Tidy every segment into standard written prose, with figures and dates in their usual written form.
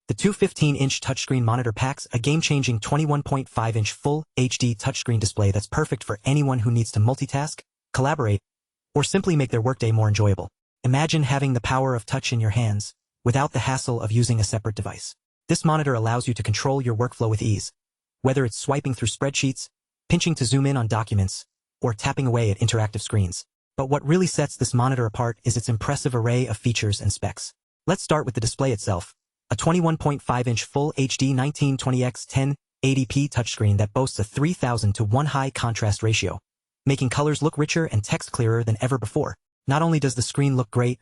The two 15-inch touchscreen monitor packs a game-changing 21.5-inch full HD touchscreen display that's perfect for anyone who needs to multitask, collaborate, or simply make their workday more enjoyable. Imagine having the power of touch in your hands, without the hassle of using a separate device. This monitor allows you to control your workflow with ease, whether it's swiping through spreadsheets, pinching to zoom in on documents, or tapping away at interactive screens. But what really sets this monitor apart is its impressive array of features and specs. Let's start with the display itself, a 21.5-inch full HD 1920x1080P touchscreen that boasts a 3000:1 high contrast ratio, making colors look richer and text clearer than ever before. Not only does the screen look great,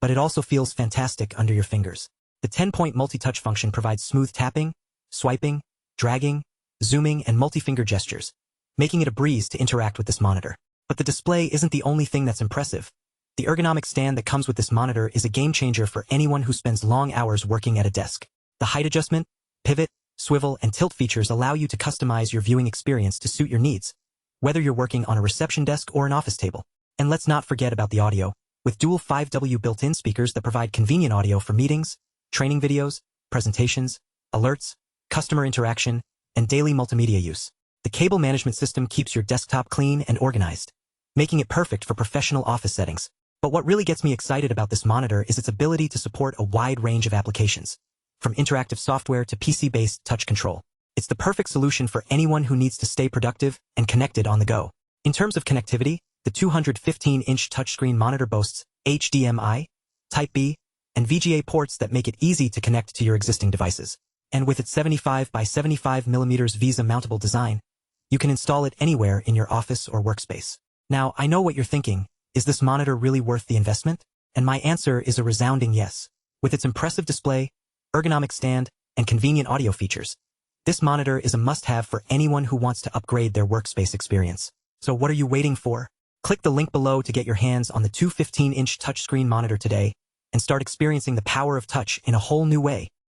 but it also feels fantastic under your fingers. The 10-point multi-touch function provides smooth tapping, swiping, dragging, zooming, and multi-finger gestures, making it a breeze to interact with this monitor. But the display isn't the only thing that's impressive. The ergonomic stand that comes with this monitor is a game-changer for anyone who spends long hours working at a desk. The height adjustment, pivot, swivel, and tilt features allow you to customize your viewing experience to suit your needs, whether you're working on a reception desk or an office table. And let's not forget about the audio, with dual 5W built-in speakers that provide convenient audio for meetings, training videos, presentations, alerts, customer interaction, and daily multimedia use. The cable management system keeps your desktop clean and organized, making it perfect for professional office settings. But what really gets me excited about this monitor is its ability to support a wide range of applications, from interactive software to PC-based touch control. It's the perfect solution for anyone who needs to stay productive and connected on the go. In terms of connectivity, the 215-inch touchscreen monitor boasts HDMI, Type B, and VGA ports that make it easy to connect to your existing devices. And with its 75 by 75 mm VESA mountable design, you can install it anywhere in your office or workspace. Now, I know what you're thinking. Is this monitor really worth the investment? And my answer is a resounding yes. With its impressive display, ergonomic stand, and convenient audio features, this monitor is a must-have for anyone who wants to upgrade their workspace experience. So what are you waiting for? Click the link below to get your hands on the 215-inch touchscreen monitor today and start experiencing the power of touch in a whole new way.